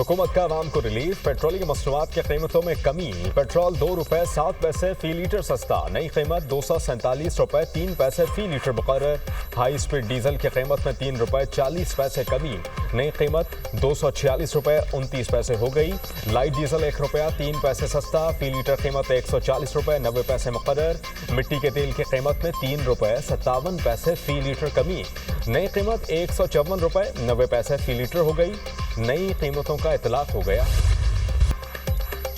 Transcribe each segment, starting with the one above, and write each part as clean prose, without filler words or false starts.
हुकूमत का आवाम को रिलीफ, पेट्रोल की मसनूआत की कीमतों में कमी। पेट्रोल 2 रुपए 7 पैसे फी लीटर सस्ता, नई कीमत 247 रुपए 3 पैसे फी लीटर मुकर्रर। हाई स्पीड डीजल की कीमत में 3 रुपए 40 पैसे कमी, नई कीमत 246 रुपए 29 पैसे हो गई। लाइट डीजल 1 रुपया 3 पैसे सस्ता, फी लीटर कीमत 140 रुपए 90 पैसे मुकर्रर। मिट्टी के तेल की कीमत में 3 रुपए 57 पैसे फी लीटर कमी, नई कीमत 154 रुपए 90 पैसे फी लीटर हो गई। नई कीमतों का इतलाक हो गया।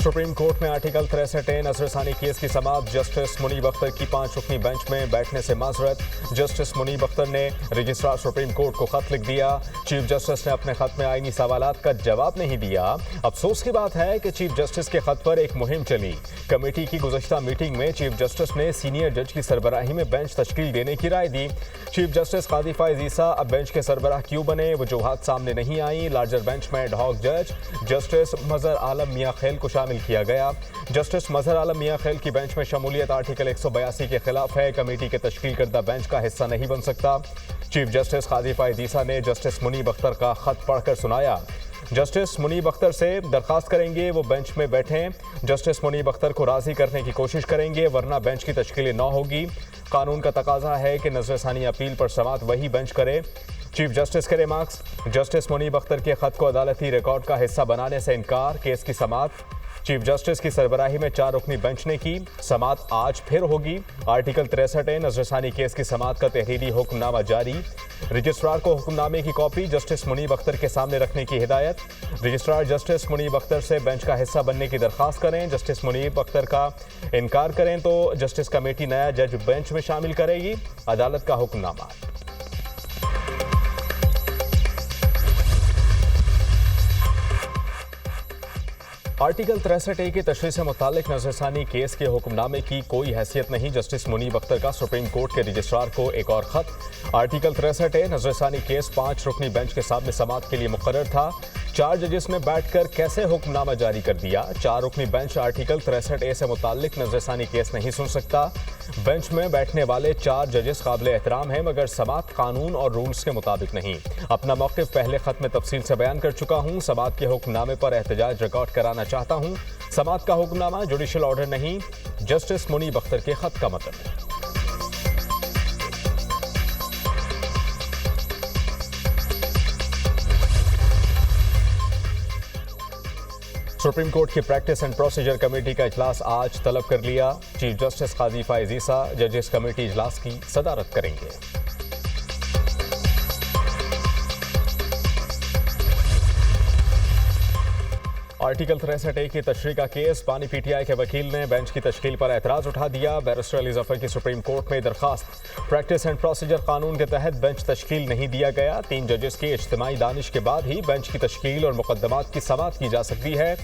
सुप्रीम कोर्ट में आर्टिकल 63A नजरसानी केस की समाअत। जस्टिस मुनीब अख्तर की 5 रुकनी बेंच में बैठने से माजरत। जस्टिस मुनीब अख्तर ने रजिस्ट्रार सुप्रीम कोर्ट को खत लिख दिया। चीफ जस्टिस ने अपने खत में आईनी सवालात का जवाब नहीं दिया। अफसोस की बात है कि चीफ जस्टिस के खत पर एक मुहिम चली। कमेटी की गुज़श्ता मीटिंग में चीफ जस्टिस ने सीनियर जज की सरबराही में बेंच तश्कील देने की राय दी। चीफ जस्टिस कादी फाइज ईसा अब बेंच के सरबराह क्यों बने, वजूहात सामने नहीं आई। लार्जर बेंच में एड हॉक जज जस्टिस मजहर आलम मियां खैल को शामिल किया गया। जस्टिस मजहर आलम मियां खैल की बेंच में शमूलियत आर्टिकल 182 के खिलाफ है, कमेटी के तश्कील करदा बेंच का हिस्सा नहीं बन सकता। चीफ जस्टिस कादी फाइज ईसा ने जस्टिस मुनीब अख्तर का खत पढ़कर सुनाया। जस्टिस मुनीब अख्तर से दरखास्त करेंगे वो बेंच में बैठें। जस्टिस मुनीब अख्तर को राजी करने की कोशिश करेंगे, वरना बेंच की तश्कील न होगी। कानून का तकाजा है कि नजरसानी अपील पर समाअत वही बेंच करे। चीफ जस्टिस के रिमार्क्स। जस्टिस मुनीब अख्तर के खत को अदालती रिकॉर्ड का हिस्सा बनाने से इनकार, केस की समाअत। चीफ जस्टिस की सरबराही में 4 रुकनी बेंच ने की, समाअत आज फिर होगी। आर्टिकल 63A नजरसानी केस की समाअत का तहरीरी हुक्मनामा जारी। रजिस्ट्रार को हुक्मनामे की कॉपी जस्टिस मुनीब अख्तर के सामने रखने की हिदायत। रजिस्ट्रार जस्टिस मुनीब अख्तर से बेंच का हिस्सा बनने की दरखास्त करें। जस्टिस मुनीब अख्तर का इनकार करें तो जस्टिस कमेटी नया जज बेंच में शामिल करेगी। अदालत का हुक्मनामा। आर्टिकल 63A की तशरीह से मुतालिक नजरसानी केस के हुक्मनामे की कोई हैसियत नहीं। जस्टिस मुनीब अख्तर का सुप्रीम कोर्ट के रजिस्ट्रार को एक और खत। आर्टिकल 63A नजरसानी केस 5 रुकनी बेंच के सामने समाअत के लिए मुकर्रर था। 4 जजेस ने बैठकर कैसे हुक्मनामा जारी कर दिया। 4 रुकनी बेंच आर्टिकल 63A से मुतालिक नजरसानी केस नहीं सुन सकता। बेंच में बैठने वाले 4 जजेस काबिल एहतराम हैं, मगर समाअत कानून और रूल्स के मुताबिक नहीं। अपना मौक़िफ़ पहले खत में तफसील से बयान कर चुका हूँ। समाअत के हुक्मनामे पर एहतजाज रिकॉर्ड कराना चाहता हूँ। समाअत का हुक्मनामा जुडिशल ऑर्डर नहीं, जस्टिस मुनीब अख्तर के खत का मतलब। सुप्रीम कोर्ट की प्रैक्टिस एंड प्रोसीजर कमेटी का इजलास आज तलब कर लिया। चीफ जस्टिस कादी फाइज ईसा जजेस कमेटी इजलास की सदारत करेंगे। आर्टिकल 63A की तशरीह का केस। पानी पीटीआई के वकील ने बेंच की तश्कील पर एतराज़ उठा दिया। बैरिस्टर अली जफर की सुप्रीम कोर्ट में दरखास्त। प्रैक्टिस एंड प्रोसीजर कानून के तहत बेंच तश्कील नहीं दिया गया। 3 जजेस की इज्तिमाई दानिश के बाद ही बेंच की तश्कील और मुकदमात की समाअत की जा सकती है।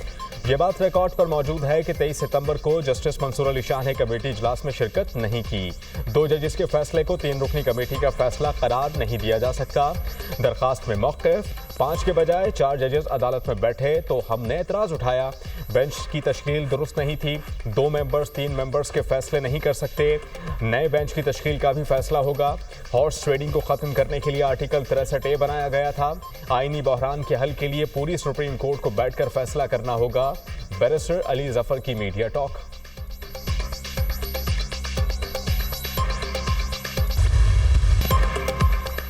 ये बात रिकॉर्ड पर मौजूद है कि 23 सितंबर को जस्टिस मंसूर अली शाह ने कमेटी इजलास में शिरकत नहीं की। 2 जजेस के फैसले को 3 रुकनी कमेटी का फैसला करार नहीं दिया जा सकता। दरखास्त में मौक़िफ़ 5 के बजाय 4 जजेस अदालत में बैठे तो हमने एतराज़ उठाया। बेंच की तश्कील दुरुस्त नहीं थी। 2 मेंबर्स 3 मेंबर्स के फैसले नहीं कर सकते। नए बेंच की तश्कील का भी फैसला होगा। हॉर्स ट्रेडिंग को ख़त्म करने के लिए आर्टिकल 63A बनाया गया था। आईनी बहरान के हल के लिए पूरी सुप्रीम कोर्ट को बैठकर फैसला करना होगा। बैरिस्टर अली जफर की मीडिया टॉक।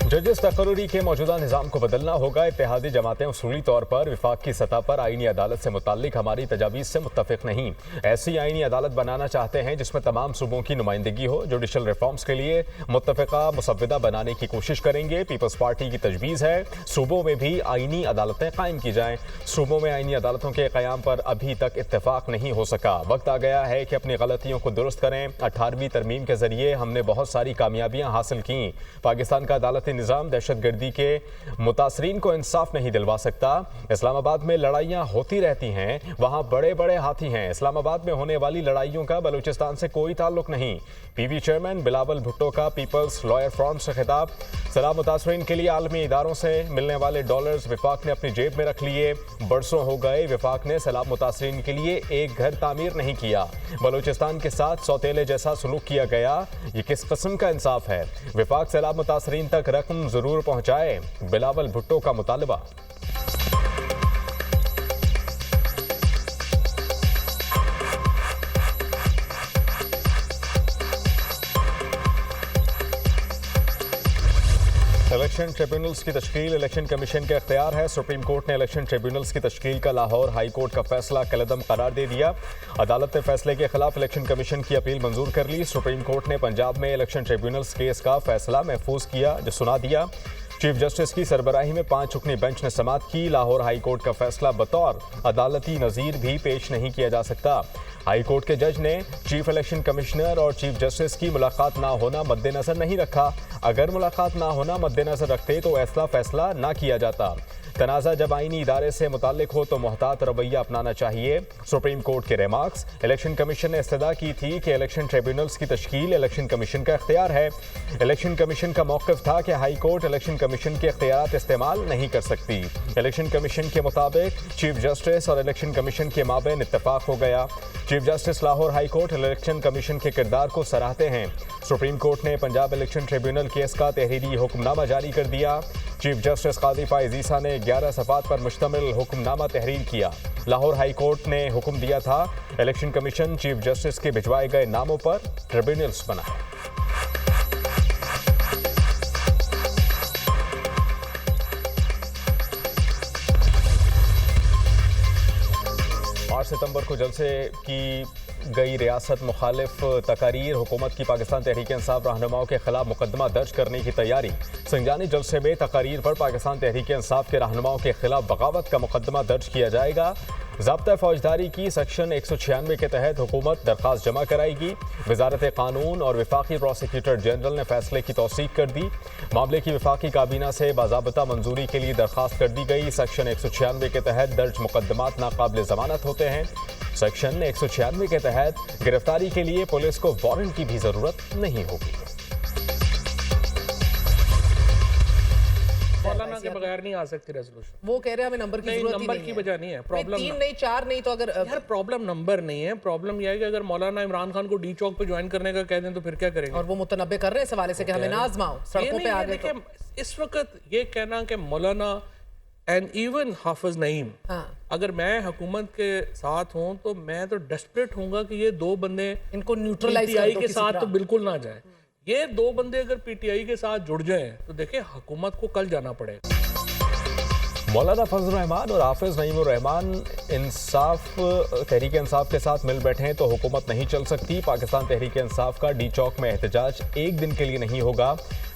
जजेस तकर्री के मौजूदा निज़ाम को बदलना होगा। इत्तेहादी जमातें उसूली तौर पर विफाक की सतह पर आईनी अदालत से मुताल्लिक हमारी तजावीज़ से मुत्तफ़िक़ नहीं। ऐसी आईनी अदालत बनाना चाहते हैं जिसमें तमाम सूबों की नुमाइंदगी हो। जुडिशल रिफॉर्म्स के लिए मुत्तफ़िक़ा मुसव्विदा बनाने की कोशिश करेंगे। पीपल्स पार्टी की तजवीज़ है सूबों में भी आईनी अदालतें कायम की जाएँ। सूबों में आईनी अदालतों के क़याम पर अभी तक इत्तेफाक नहीं हो सका। वक्त आ गया है कि अपनी गलतियों को दुरुस्त करें। 18वीं तरमीम के ज़रिए हमने बहुत सारी कामयाबियाँ हासिल की। पाकिस्तान का अदालती निज़ाम दहशतगर्दी के मुतासरीन को इंसाफ नहीं दिलवा सकता। इस्लामाबाद में लड़ाइयाँ होती रहती हैं, वहाँ बड़े बड़े हाथी हैं। इस्लामाबाद में होने वाली लड़ाइयों का बलूचिस्तान से कोई ताल्लुक नहीं। पीवी चेयरमैन बिलावल भुट्टो का पीपल्स लॉयर फ्रंट से खिताब। सलाह मुतासरीन के लिए आलमी इदारों से मिलने वाले डॉलर्स विफाक ने अपनी जेब में रख लिए। बरसों हो गए विफाक ने सैलाब मुतासरीन के लिए एक घर तामीर नहीं किया। बलूचिस्तान के साथ सौतेले जैसा सलूक किया गया। ये किस किस्म का इंसाफ है? विफाक सैलाब मुतासरीन तक रकम जरूर पहुंचाए। बिलावल भुट्टो का मुतालबा। इलेक्शन ट्रिब्यूनल्स की तश्कील इलेक्शन कमीशन का इख्तियार है। सुप्रीम कोर्ट ने इलेक्शन ट्रिब्यूनल्स की तश्कील का लाहौर हाई कोर्ट का फैसला कलअदम करार दे दिया। अदालत ने फैसले के खिलाफ इलेक्शन कमीशन की अपील मंजूर कर ली। सुप्रीम कोर्ट ने पंजाब में इलेक्शन ट्रिब्यूनल्स केस का फैसला महफूज किया जो सुना दिया। चीफ जस्टिस की सरबराही में 5 रुकनी बेंच ने समाअत की। लाहौर हाई कोर्ट का फैसला बतौर अदालती नज़ीर भी पेश नहीं किया जा सकता। हाई कोर्ट के जज ने चीफ इलेक्शन कमिश्नर और चीफ जस्टिस की मुलाकात ना होना मद्देनजर नहीं रखा। अगर मुलाकात ना होना मद्देनजर रखते तो ऐसा फैसला ना किया जाता। तनाज़ा जब आईनी इदारे से मुताल्लिक हो तो मोहतात रवैया अपनाना चाहिए। सुप्रीम कोर्ट के रिमार्क्स। इलेक्शन कमीशन ने इस्तदा की थी कि इलेक्शन ट्रिब्यूनल्स की तश्कील इलेक्शन कमीशन का इख्तियार है। इलेक्शन कमीशन का मौक़िफ़ था कि हाई कोर्ट इलेक्शन कमीशन के इख्तियारात इस्तेमाल नहीं कर सकती। इलेक्शन कमीशन के मुताबिक चीफ जस्टिस और इलेक्शन कमीशन के माबैन इत्तफाक हो गया। Chief justice Lahore high court election commission के किरदार को सराहते हैं। सुप्रीम कोर्ट ने पंजाब इलेक्शन ट्रिब्यूनल केस का तहरीरी हुक्मनामा जारी कर दिया। चीफ जस्टिस काजी फाइज ईसा ने 11 सफ़ात पर मुश्तमिल हुक्मनामा तहरीर किया। लाहौर हाई कोर्ट ने हुक्म दिया था इलेक्शन कमीशन चीफ जस्टिस के भिजवाए गए नामों पर ट्रिब्यूनल्स बनाए। 8 सितंबर को जलसे की गई रियासत मुखालिफ तकारीर हुकूमत की पाकिस्तान तहरीक इंसाफ रहनुमाओं के खिलाफ मुकदमा दर्ज करने की तैयारी। संजानी जलसे में तकारीर पर पाकिस्तान तहरीक इंसाफ के रहनुमाओं के खिलाफ बगावत का मुकदमा दर्ज किया जाएगा। ज़ाब्ता फौजदारी की सेक्शन 196 के तहत हुकूमत दरख्वास्त जमा कराएगी। वजारत कानून और वफाकी प्रोसिक्यूटर जनरल ने फैसले की तौसीक कर दी। मामले की वफाकी काबीना से बाज़ाब्ता मंजूरी के लिए दरख्वास्त कर दी गई। सेक्शन 196 के तहत दर्ज मुकदमात नाकाबिल ज़मानत होते हैं। सेक्शन 196 के तहत गिरफ्तारी के लिए पुलिस को वारंट की भी जरूरत नहीं होगी। मौलाना के बगैर नहीं आ सकती रेजोल्यूशन। वो कह रहे हैं हमें नंबर की जरूरत नंबर की वजह नहीं है। प्रॉब्लम 3 नहीं 4 नहीं तो अगर यार प्रॉब्लम नंबर नहीं है। प्रॉब्लम यह है कि अगर मौलाना इमरान खान को डी चौक पे ज्वाइन करने का कह दें तो फिर क्या करेंगे। और वो मुतनब्बे कर रहे हैं इस हवाले से कि हमें ना आजमाओ सड़कों पे आ गए तो। इस वक्त ये कहना कि मौलाना एंड इवन हाफिज नईम, अगर मैं हुकूमत के साथ हूं तो मैं तो डेस्परेट हूंगा कि ये दो बंदे इनको न्यूट्रलाइज पीटीआई के साथ तो बिल्कुल ना जाए। ये दो बंदे अगर पीटीआई के साथ जुड़ जाएं तो देखिए हुकूमत को कल जाना पड़ेगा। मौलाना फजल रहमान और हाफिज नईमुर रहमान इंसाफ तहरीक इंसाफ के साथ मिल बैठे तो हुकूमत नहीं चल सकती। पाकिस्तान तहरीक इंसाफ का डी चौक में एहतजाज एक दिन के लिए नहीं होगा।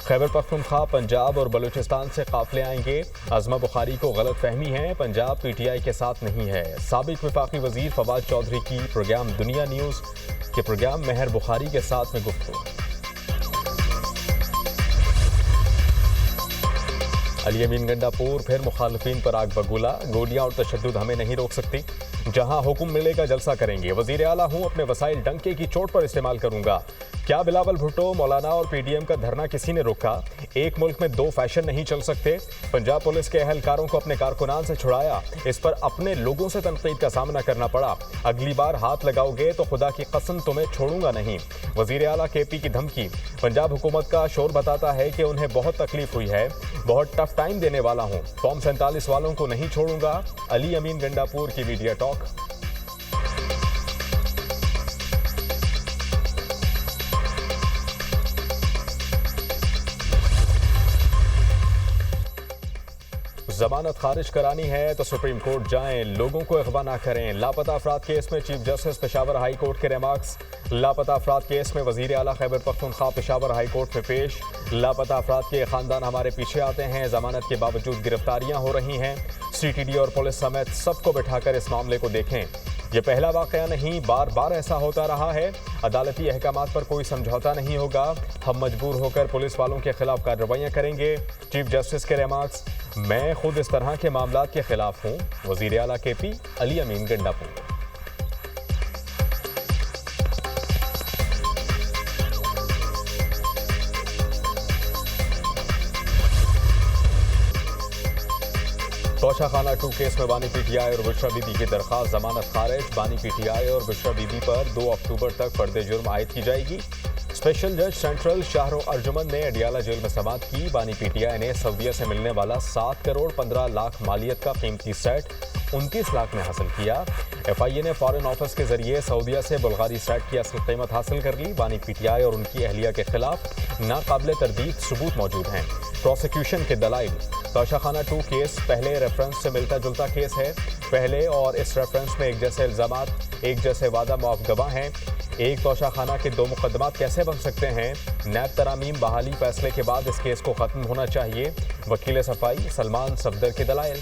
खैबर पख्तूनख्वा, पंजाब और बलूचिस्तान से काफिले आएंगे। अज़मा बुखारी को गलत फहमी है, पंजाब पीटीआई के साथ नहीं है। साबिक वफाकी वजीर फवाद चौधरी की प्रोग्राम दुनिया न्यूज़ के प्रोग्राम मेहर बुखारी के साथ में गुफ्तगू। अली अमीन गंडापुर फिर मुखालफिन पर आग बगूला। गोलियां और तशद्दुद हमें नहीं रोक सकती। जहां हुक्म मिलेगा जलसा करेंगे। वजीर आला हूं, अपने वसाइल डंके की चोट पर इस्तेमाल करूंगा। क्या बिलावल भुट्टो, मौलाना और पीडीएम का धरना किसी ने रोका? एक मुल्क में दो फैशन नहीं चल सकते। पंजाब पुलिस के अहलकारों को अपने कारकुनान से छुड़ाया, इस पर अपने लोगों से तनकीद का सामना करना पड़ा। अगली बार हाथ लगाओगे तो खुदा की कसम तुम्हें छोड़ूंगा नहीं। वजीर आला केपी की धमकी। पंजाब हुकूमत का शोर बताता है कि उन्हें बहुत तकलीफ हुई है, बहुत टफ टाइम देने वाला हूं। फॉर्म 47 वालों को नहीं छोड़ूंगा। अली अमीन गंडापुर की मीडिया टॉक। जमानत खारिज करानी है तो सुप्रीम कोर्ट जाएं, लोगों को अगवा ना करें। लापता अफराद केस में chief justice Peshawar high court के रिमार्क्स। लापता अफराद केस में वजीर आला खैबर पख्तूनख्वा पेशावर हाई कोर्ट में पेश। लापता अफराद के खानदान हमारे पीछे आते हैं, जमानत के बावजूद गिरफ्तारियां हो रही हैं। सीटीडी और पुलिस समेत सबको बिठाकर इस मामले को देखें। ये पहला वाकया नहीं, बार बार ऐसा होता रहा है। अदालती अहकामात पर कोई समझौता नहीं होगा। हम मजबूर होकर पुलिस वालों के खिलाफ कार्रवाइयां करेंगे। चीफ जस्टिस के रिमार्क्स। मैं खुद इस तरह के मामलात के खिलाफ हूं। वजीर आला केपी। अली अमीन गंडापुर। तोशा खाना 2 केस में बानी पीटीआई और बुशरा बीबी की दरखास्त जमानत खारिज। बानी पीटीआई और बुशरा बीबी पर 2 अक्टूबर तक फर्द जुर्म आयद की जाएगी। स्पेशल जज सेंट्रल शाहरुख अर्जुमन ने अडियाला जेल में समाअत की। बानी पीटीआई ने सऊदीया से मिलने वाला 7 करोड़ 15 लाख मालियत का कीमती सेट 29 लाख में हासिल किया। एफआईए ने फॉरेन ऑफिस के जरिए सऊदीया से बुल्गारी सेट की असल कीमत हासिल कर ली। बानी पीटीआई और उनकी अहलिया के खिलाफ नाकाबिले तरदीद सबूत मौजूद हैं। प्रोसिक्यूशन के दलाइल। तोशाखाना 2 केस पहले रेफरेंस से मिलता जुलता केस है। पहले और इस रेफरेंस में एक जैसे इल्जामात, एक जैसे वादा मुआफ गवाह हैं। एक तोशाखाना के 2 मुकदमात कैसे बन सकते हैं? नैब तरामीम बहाली फैसले के बाद इस केस को खत्म होना चाहिए। वकील सफाई सलमान सफदर के दलाइल।